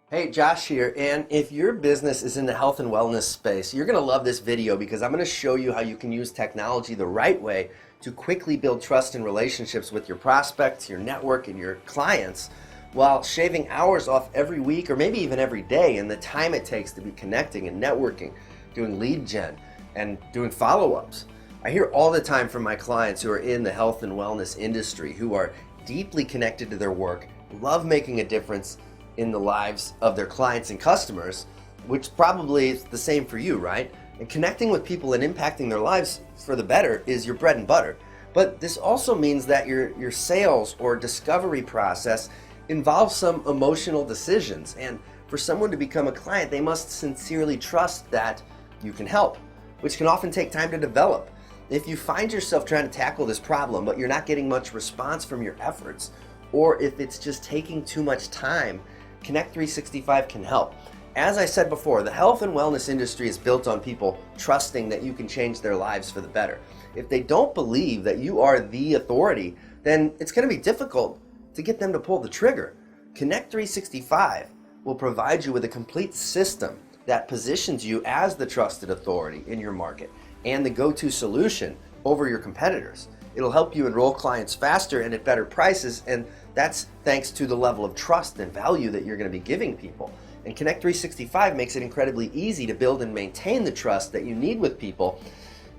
Hey, Josh here, and if your business is in the health and wellness space, you're going to love this video because I'm going to show you how you can use technology the right way to quickly build trust and relationships with your prospects, your network, and your clients while shaving hours off every week or maybe even every day in the time it takes to be connecting and networking, doing lead gen, and doing follow-ups. I hear all the time from my clients who are in the health and wellness industry who are deeply connected to their work, love making a difference in the lives of their clients and customers, which probably is the same for you, right? And connecting with people and impacting their lives for the better is your bread and butter. But this also means that your sales or discovery process involves some emotional decisions. And for someone to become a client, they must sincerely trust that you can help, which can often take time to develop. If you find yourself trying to tackle this problem, but you're not getting much response from your efforts, or if it's just taking too much time, Connect 365 can help. As I said before, the health and wellness industry is built on people trusting that you can change their lives for the better. If they don't believe that you are the authority, then it's going to be difficult to get them to pull the trigger. Connect 365 will provide you with a complete system that positions you as the trusted authority in your market and the go-to solution over your competitors. It'll help you enroll clients faster and at better prices, and that's thanks to the level of trust and value that you're going to be giving people. And Connect 365 makes it incredibly easy to build and maintain the trust that you need with people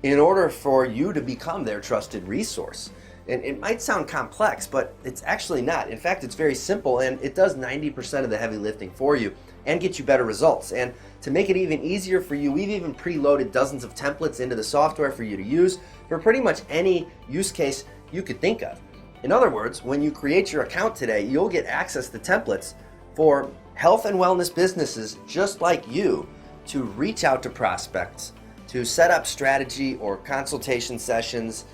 in order for you to become their trusted resource. And it might sound complex, but it's actually not. In fact, it's very simple, and it does 90% of the heavy lifting for you and get you better results. And to make it even easier for you, we've even preloaded dozens of templates into the software for you to use for pretty much any use case you could think of. In other words, when you create your account today, you'll get access to templates for health and wellness businesses just like you to reach out to prospects, to set up strategy or consultation sessions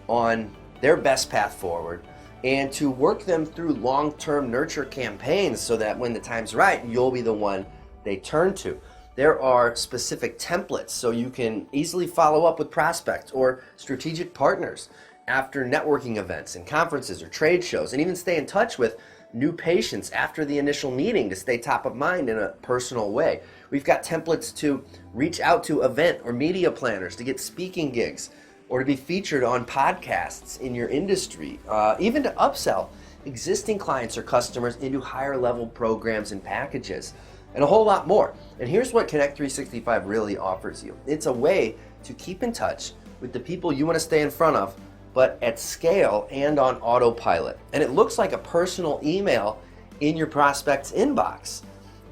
on their best path forward, and to work them through long-term nurture campaigns so that when the time's right, you'll be the one they turn to. There are specific templates so you can easily follow up with prospects or strategic partners after networking events and conferences or trade shows, and even stay in touch with new patients after the initial meeting to stay top of mind in a personal way. We've got templates to reach out to event or media planners to get speaking gigs or to be featured on podcasts in your industry, even to upsell existing clients or customers into higher level programs and packages, and a whole lot more. And here's what Connect 365 really offers you. It's a way to keep in touch with the people you want to stay in front of, but at scale and on autopilot. And it looks like a personal email in your prospect's inbox,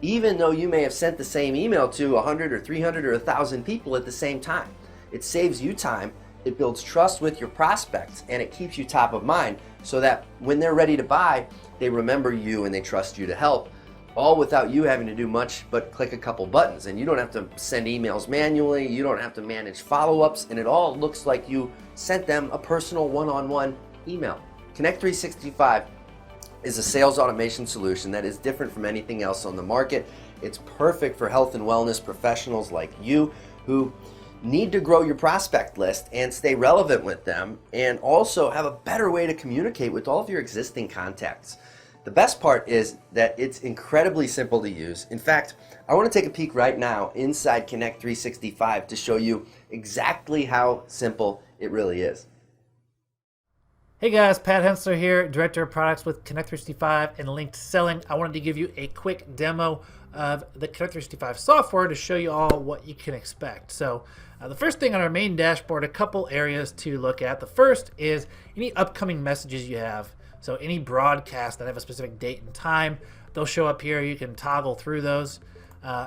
even though you may have sent the same email to 100 or 300 or 1,000 people at the same time. It saves you time, it builds trust with your prospects, and it keeps you top of mind so that when they're ready to buy, they remember you and they trust you to help, all without you having to do much but click a couple buttons. And you don't have to send emails manually, you don't have to manage follow-ups, and it all looks like you sent them a personal one-on-one email. Connect 365 is a sales automation solution that is different from anything else on the market. It's perfect for health and wellness professionals like you who need to grow your prospect list and stay relevant with them, and also have a better way to communicate with all of your existing contacts. The best part is that it's incredibly simple to use. In fact, I want to take a peek right now inside Connect 365 to show you exactly how simple it really is. Hey guys, Pat Hensler here, Director of Products with Connect 365 and Linked Selling. I wanted to give you a quick demo of the Connect 365 software to show you all what you can expect. So the first thing on our main dashboard, a couple areas to look at. The first is any upcoming messages you have. So any broadcasts that have a specific date and time, they'll show up here. You can toggle through those.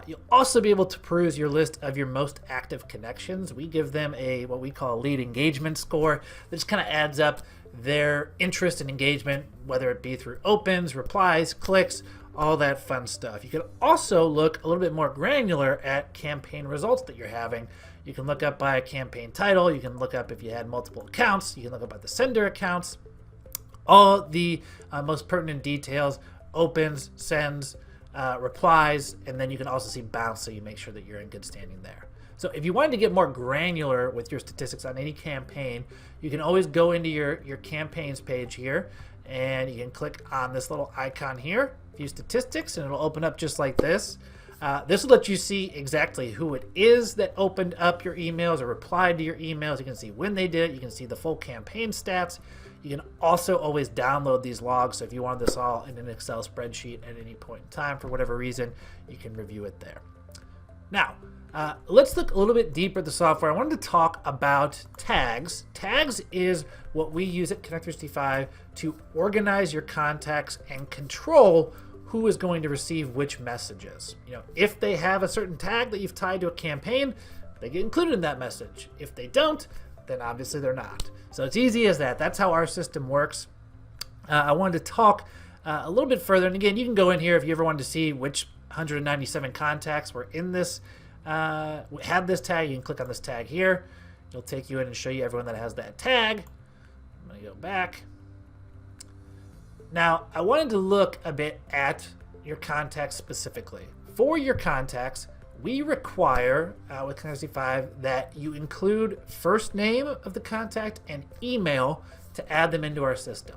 You'll also be able to peruse your list of your most active connections. We give them what we call a lead engagement score that just kind of adds up their interest and engagement, whether it be through opens, replies, clicks, all that fun stuff. You can also look a little bit more granular at campaign results that you're having. You can look up by a campaign title. You can look up if you had multiple accounts. You can look up by the sender accounts. All the most pertinent details, opens, sends, replies, and then you can also see bounce, so you make sure that you're in good standing there. So if you wanted to get more granular with your statistics on any campaign, you can always go into your campaigns page here, and you can click on this little icon here, view statistics, and it'll open up just like this. This will let you see exactly who it is that opened up your emails or replied to your emails. You can see when they did it. You can see the full campaign stats. You can also always download these logs. So if you wanted this all in an Excel spreadsheet at any point in time, for whatever reason, you can review it there. Now, let's look a little bit deeper at the software. I wanted to talk about tags. Tags is what we use at Connect365 to organize your contacts and control who is going to receive which messages. If they have a certain tag that you've tied to a campaign, they get included in that message. If they don't, then obviously they're not. So it's easy as that. That's how our system works. I wanted to talk a little bit further. And again, you can go in here if you ever wanted to see which 197 contacts were in this, had this tag. You can click on this tag here. It'll take you in and show you everyone that has that tag. I'm going to go back. Now, I wanted to look a bit at your contacts specifically. For your contacts, we require with Connect365 that you include first name of the contact and email to add them into our system.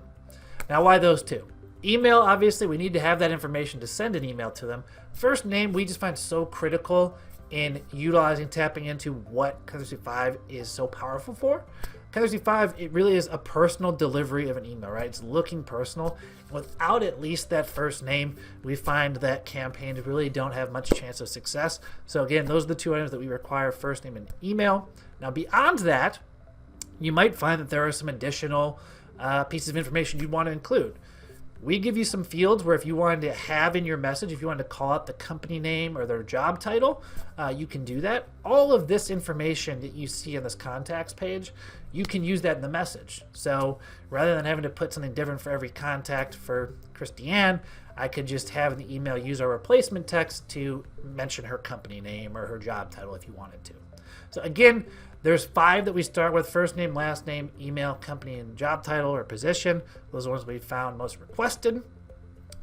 Now, why those two? Email, obviously, we need to have that information to send an email to them. First name, we just find so critical in utilizing, tapping into what Connect365 is so powerful for. Connect365, it really is a personal delivery of an email, right? It's looking personal. Without at least that first name, we find that campaigns really don't have much chance of success. So again, those are the two items that we require, first name and email. Now beyond that, you might find that there are some additional pieces of information you'd want to include. We give you some fields where if you wanted to have in your message, if you wanted to call out the company name or their job title, you can do that. All of this information that you see on this contacts page, you can use that in the message. So rather than having to put something different for every contact for Christiane, I could just have in the email use our replacement text to mention her company name or her job title if you wanted to. So again, there's 5 that we start with: first name, last name, email, company, and job title or position. Those are ones we found most requested.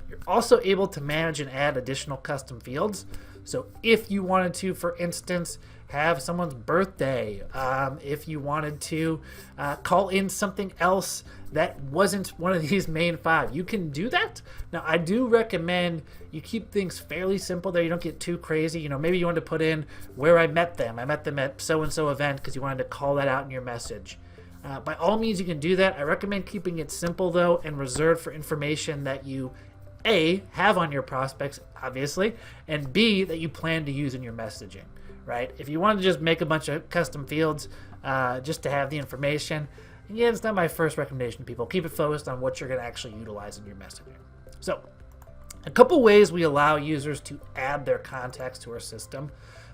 You're also able to manage and add additional custom fields. So if you wanted to, for instance, have someone's birthday, if you wanted to call in something else that wasn't one of these main 5, you can do that. Now, I do recommend you keep things fairly simple there. You don't get too crazy. Maybe you want to put in where I met them. I met them at so-and-so event because you wanted to call that out in your message. By all means, you can do that. I recommend keeping it simple, though, and reserved for information that you, A, have on your prospects, obviously, and B, that you plan to use in your messaging, right? If you want to just make a bunch of custom fields just to have the information, again, it's not my first recommendation to people. Keep it focused on what you're going to actually utilize in your messaging. So, a couple ways we allow users to add their contacts to our system.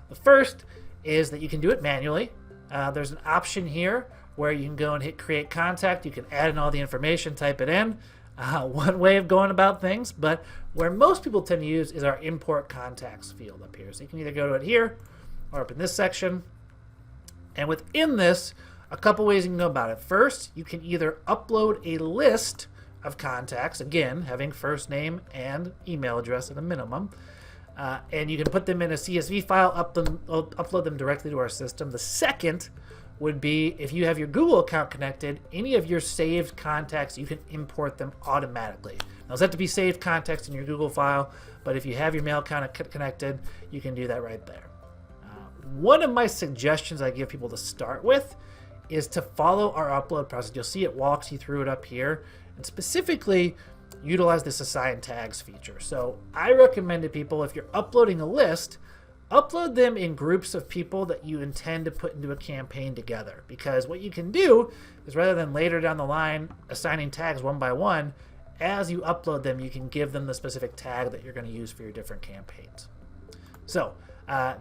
The first is that you can do it manually. There's an option here where you can go and hit create contact. You can add in all the information, type it in. One way of going about things, but where most people tend to use is our import contacts field up here. So you can either go to it here or up in this section. And within this, a couple ways you can go about it. First, you can either upload a list of contacts, again, having first name and email address at a minimum, and you can put them in a CSV file, upload them directly to our system. The second would be if you have your Google account connected, any of your saved contacts, you can import them automatically. Now, it's have to be saved contacts in your Google file, but if you have your mail account connected, you can do that right there. One of my suggestions I give people to start with is to follow our upload process. You'll see it walks you through it up here, and specifically utilize this assign tags feature. So I recommend to people, if you're uploading a list, upload them in groups of people that you intend to put into a campaign together. Because what you can do is, rather than later down the line assigning tags one by one, as you upload them, you can give them the specific tag that you're going to use for your different campaigns. So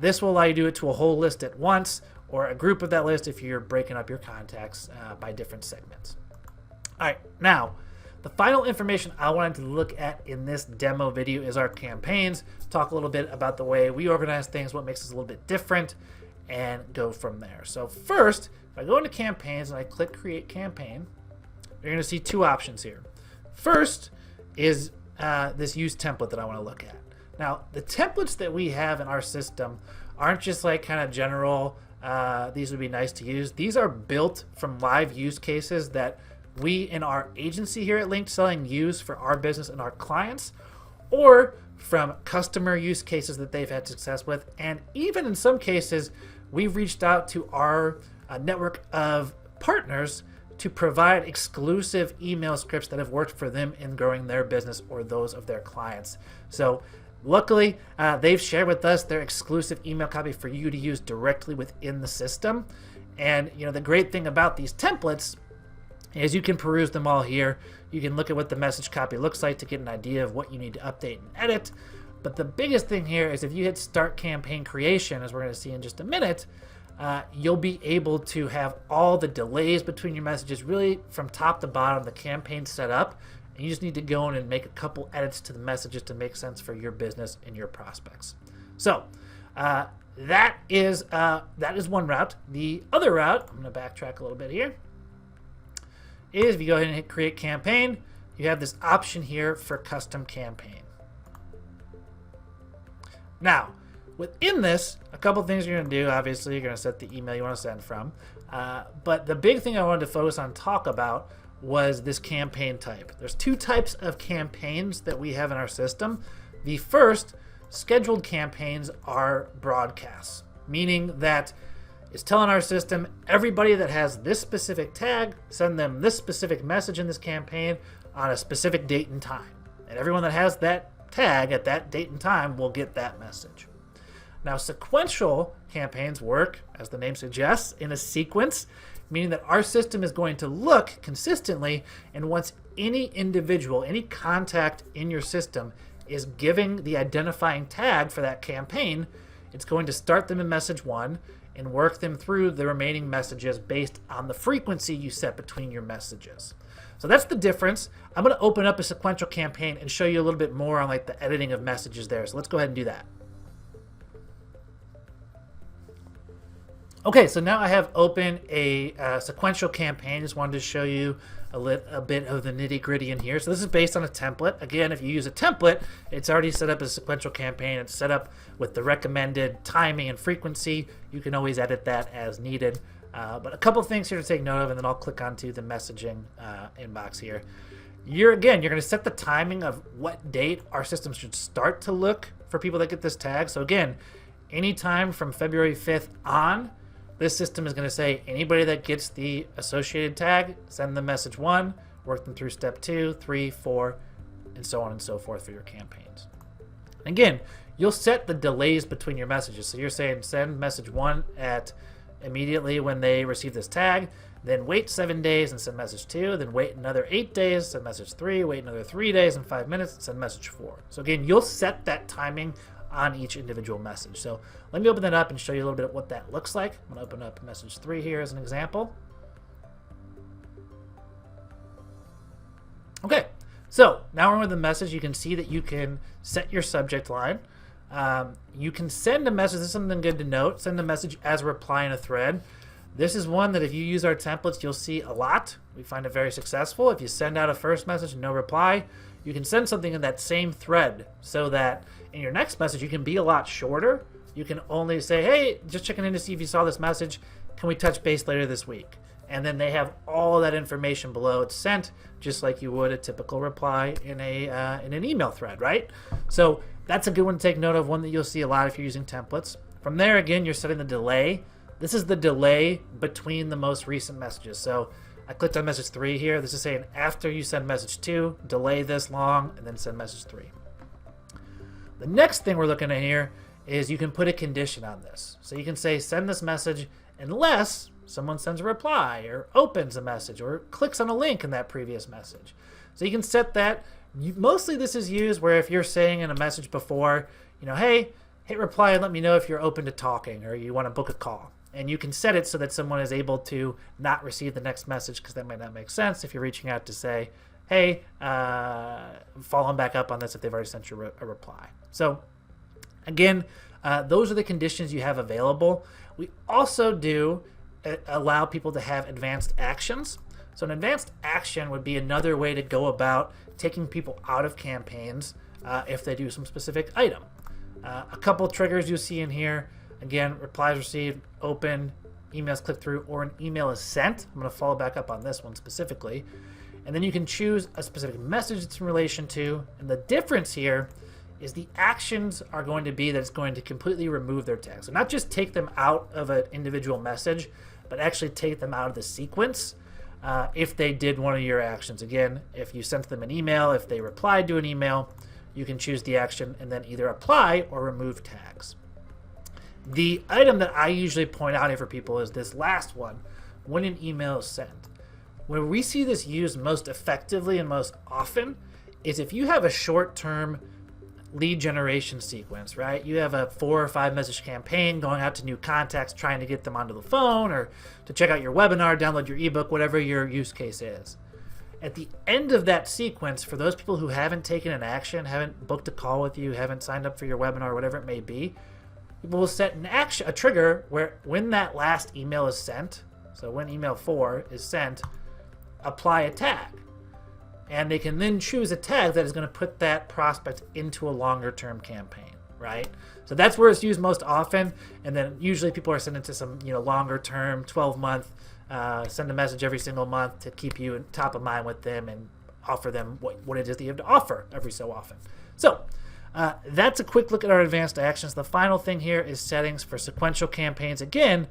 this will allow you to do it to a whole list at once, or a group of that list if you're breaking up your contacts by different segments. All right, now, the final information I wanted to look at in this demo video is our campaigns. Talk a little bit about the way we organize things, what makes us a little bit different, and go from there. So first, if I go into campaigns and I click create campaign, you're going to see 2 options here. First is this use template that I want to look at. Now, the templates that we have in our system aren't just like kind of general, these would be nice to use. These are built from live use cases that we in our agency here at Linked Selling use for our business and our clients, or from customer use cases that they've had success with. And even in some cases, we've reached out to our network of partners to provide exclusive email scripts that have worked for them in growing their business or those of their clients. So luckily, they've shared with us their exclusive email copy for you to use directly within the system. And the great thing about these templates is you can peruse them all here. You can look at what the message copy looks like to get an idea of what you need to update and edit. But the biggest thing here is if you hit Start Campaign Creation, as we're going to see in just a minute, you'll be able to have all the delays between your messages really from top to bottom, the campaign set up. And you just need to go in and make a couple edits to the messages to make sense for your business and your prospects. So that is one route. The other route, I'm going to backtrack a little bit here, is if you go ahead and hit Create Campaign, you have this option here for Custom Campaign. Now, within this, a couple things you're going to do. Obviously, you're going to set the email you want to send from. But the big thing I wanted to focus on, talk about, was this campaign type. There's two types of campaigns that we have in our system. The first, scheduled campaigns, are broadcasts, meaning that it's telling our system, everybody that has this specific tag, send them this specific message in this campaign on a specific date and time. And everyone that has that tag at that date and time will get that message. Now, sequential campaigns work, as the name suggests, in a sequence, meaning that our system is going to look consistently, and once any individual, any contact in your system is giving the identifying tag for that campaign, it's going to start them in message 1 and work them through the remaining messages based on the frequency you set between your messages. So that's the difference. I'm going to open up a sequential campaign and show you a little bit more on the editing of messages there. So let's go ahead and do that. Okay, so now I have open a sequential campaign. Just wanted to show you a bit of the nitty-gritty in here. So this is based on a template. Again, if you use a template, it's already set up as a sequential campaign. It's set up with the recommended timing and frequency. You can always edit that as needed. But a couple things here to take note of, and then I'll click onto the messaging inbox here. You're going to set the timing of what date our system should start to look for people that get this tag. So again, anytime from February 5th on, this system is going to say anybody that gets the associated tag, send them message 1, work them through step 2, 3, 4, and so on and so forth for your campaigns. Again, you'll set the delays between your messages. So you're saying send message 1 at immediately when they receive this tag, then wait 7 days and send message 2, then wait another 8 days, send message 3, wait another 3 days and 5 minutes, and send message 4. So again, you'll set that timing on each individual message. So let me open that up and show you a little bit of what that looks like. I'm going to open up message 3 here as an example. Okay, so now we're with the message. You can see that you can set your subject line. You can send a message. This is something good to note. Send a message as a reply in a thread. This is one that if you use our templates, you'll see a lot. We find it very successful. If you send out a first message and no reply, you can send something in that same thread so that in your next message, you can be a lot shorter. You can only say, hey, just checking in to see if you saw this message. Can we touch base later this week? And then they have all that information below. It's sent just like you would a typical reply in an email thread, right? So that's a good one to take note of, one that you'll see a lot if you're using templates. From there, again, you're setting the delay. This is the delay between the most recent messages. So I clicked on message 3 here. This is saying after you send message 2, delay this long, and then send message 3. The next thing we're looking at here is you can put a condition on this. So you can say send this message unless someone sends a reply or opens a message or clicks on a link in that previous message. So you can set that. Mostly this is used where if you're saying in a message before, hey, hit reply and let me know if you're open to talking or you want to book a call. And you can set it so that someone is able to not receive the next message because that might not make sense if you're reaching out to say, hey, following back up on this if they've already sent you a reply. So again, those are the conditions you have available. We also do allow people to have advanced actions. So an advanced action would be another way to go about taking people out of campaigns if they do some specific item. A couple triggers you'll see in here. Again, replies received, open, emails clicked through, or an email is sent. I'm going to follow back up on this one specifically. And then you can choose a specific message it's in relation to. And the difference here is the actions are going to be that it's going to completely remove their tags. So not just take them out of an individual message, but actually take them out of the sequence if they did one of your actions. Again, if you sent them an email, if they replied to an email, you can choose the action and then either apply or remove tags. The item that I usually point out here for people is this last one, when an email is sent. Where we see this used most effectively and most often is if you have a short-term lead generation sequence, right? You have a 4 or 5 message campaign going out to new contacts, trying to get them onto the phone or to check out your webinar, download your ebook, whatever your use case is. At the end of that sequence, for those people who haven't taken an action, haven't booked a call with you, haven't signed up for your webinar, whatever it may be, people will set an action, a trigger where when that last email is sent, so when email 4 is sent, apply a tag. And they can then choose a tag that is going to put that prospect into a longer term campaign, right? So that's where it's used most often. And then usually people are sending to some, longer term, 12-month, send a message every single month to keep you top of mind with them and offer them what it is that you have to offer every so often. So that's a quick look at our advanced actions. The final thing here is settings for sequential campaigns. Again,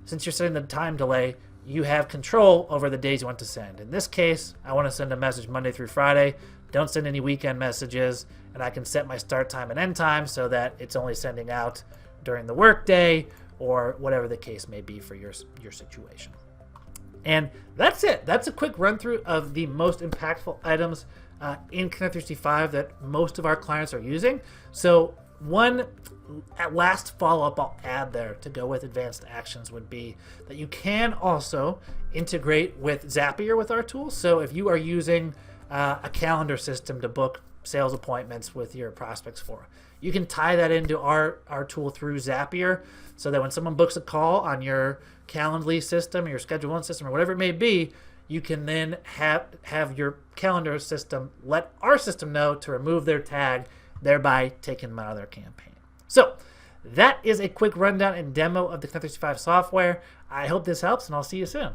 since you're setting the time delay, you have control over the days you want to send. In this case, I want to send a message Monday through Friday. Don't send any weekend messages, and I can set my start time and end time so that it's only sending out during the workday or whatever the case may be for your situation. And that's it. That's a quick run through of the most impactful items in Connect 365 that most of our clients are using. So one last follow-up I'll add there to go with advanced actions would be that you can also integrate with Zapier with our tools. So if you are using a calendar system to book sales appointments with your prospects for, you can tie that into our tool through Zapier so that when someone books a call on your Calendly system or your Schedule One system or whatever it may be, you can then have your calendar system let our system know to remove their tag, thereby taking them out of their campaign. So that is a quick rundown and demo of the Connect 365 software. I hope this helps, and I'll see you soon.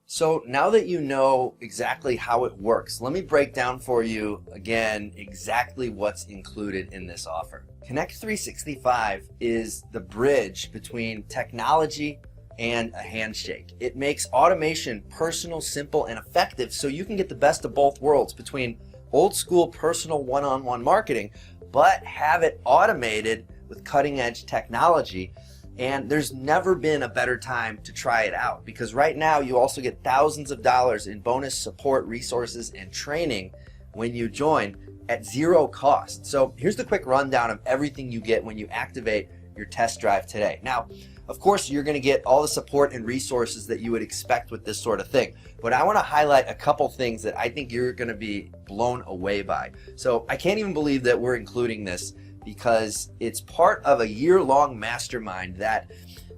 So now that you know exactly how it works, let me break down for you again exactly what's included in this offer. Connect 365 is the bridge between technology and a handshake. It makes automation personal, simple, and effective so you can get the best of both worlds between old school personal one-on-one marketing, but have it automated with cutting-edge technology. And there's never been a better time to try it out, because right now you also get thousands of dollars in bonus support, resources, and training when you join at zero cost. So here's the quick rundown of everything you get when you activate your test drive today. Now, of course, you're going to get all the support and resources that you would expect with this sort of thing. But I want to highlight a couple things that I think you're going to be blown away by. So I can't even believe that we're including this, because it's part of a year-long mastermind that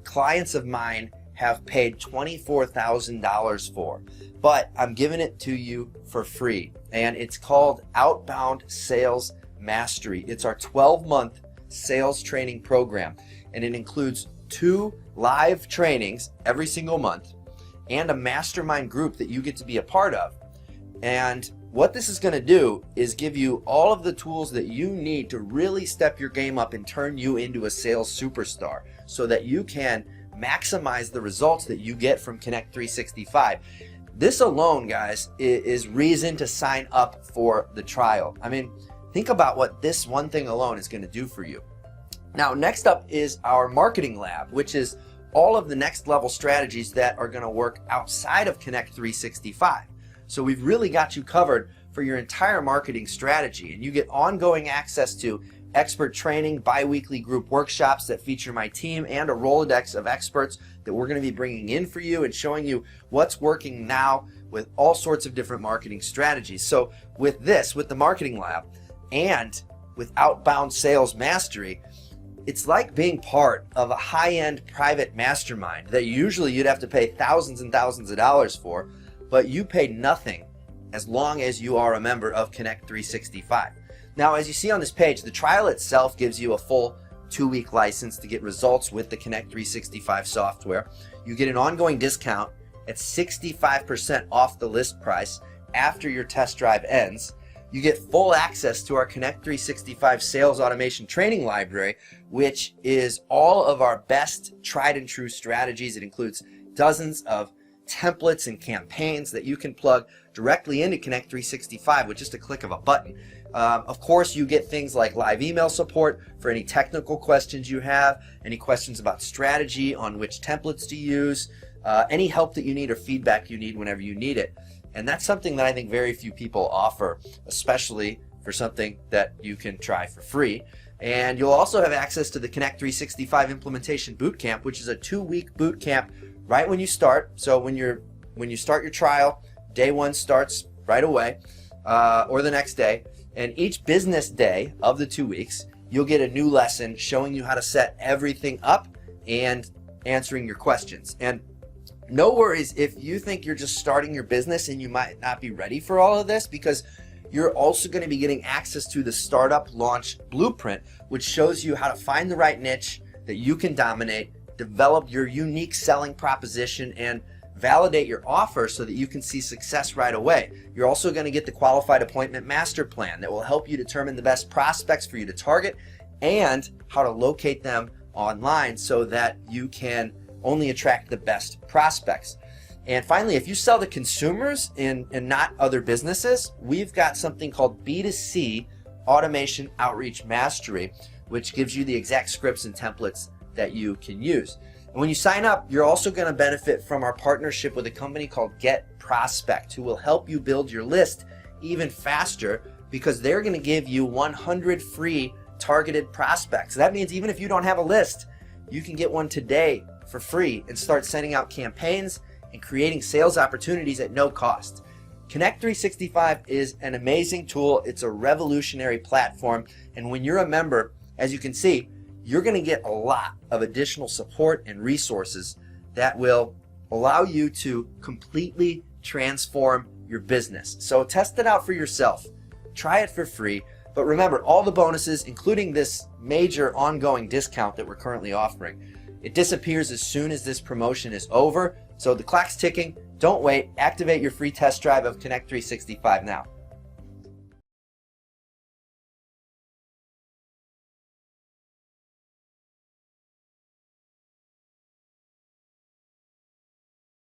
clients of mine have paid $24,000 for. But I'm giving it to you for free. And it's called Outbound Sales Mastery. It's our 12-month sales training program. And it includes 2 live trainings every single month and a mastermind group that you get to be a part of. And what this is going to do is give you all of the tools that you need to really step your game up and turn you into a sales superstar so that you can maximize the results that you get from Connect 365. This alone, guys, is reason to sign up for the trial. I mean, think about what this one thing alone is going to do for you. Now, next up is our marketing lab, which is all of the next level strategies that are going to work outside of Connect 365. So we've really got you covered for your entire marketing strategy, and you get ongoing access to expert training, bi-weekly group workshops that feature my team and a Rolodex of experts that we're going to be bringing in for you and showing you what's working now with all sorts of different marketing strategies. So with this, with the marketing lab and with Outbound Sales Mastery, it's like being part of a high-end private mastermind that usually you'd have to pay thousands and thousands of dollars for, but you pay nothing as long as you are a member of Connect 365. Now, as you see on this page, the trial itself gives you a full 2-week license to get results with the Connect 365 software. You get an ongoing discount at 65% off the list price after your test drive ends. you get full access to our Connect 365 sales automation training library, which is all of our best tried and true strategies. It includes dozens of templates and campaigns that you can plug directly into Connect 365 with just a click of a button. Of course, you get things like live email support for any technical questions you have, any questions about strategy on which templates to use, any help that you need or feedback you need whenever you need it. And that's something that I think very few people offer, especially for something that you can try for free. And you'll also have access to the Connect 365 Implementation Bootcamp, which is a 2-week boot camp right when you start. So when you start your trial, day 1 starts right away, or the next day. And each business day of the 2 weeks, you'll get a new lesson showing you how to set everything up and answering your questions. And no worries if you think you're just starting your business and you might not be ready for all of this, because you're also going to be getting access to the Startup Launch Blueprint, which shows you how to find the right niche that you can dominate, develop your unique selling proposition, and validate your offer so that you can see success right away. You're also going to get the Qualified Appointment Master Plan that will help you determine the best prospects for you to target and how to locate them online so that you can only attract the best prospects. And finally, if you sell to consumers and not other businesses, we've got something called B2C Automation Outreach Mastery, which gives you the exact scripts and templates that you can use. And when you sign up, you're also going to benefit from our partnership with a company called Get Prospect, who will help you build your list even faster because they're going to give you 100 free targeted prospects. That means even if you don't have a list, you can get one today for free and start sending out campaigns and creating sales opportunities at no cost. Connect 365 is an amazing tool. It's a revolutionary platform. And when you're a member, as you can see, you're going to get a lot of additional support and resources that will allow you to completely transform your business. So test it out for yourself. Try it for free. But remember, all the bonuses, including this major ongoing discount that we're currently offering, it disappears as soon as this promotion is over. So the clock's ticking. Don't wait. Activate your free test drive of Connect 365 now.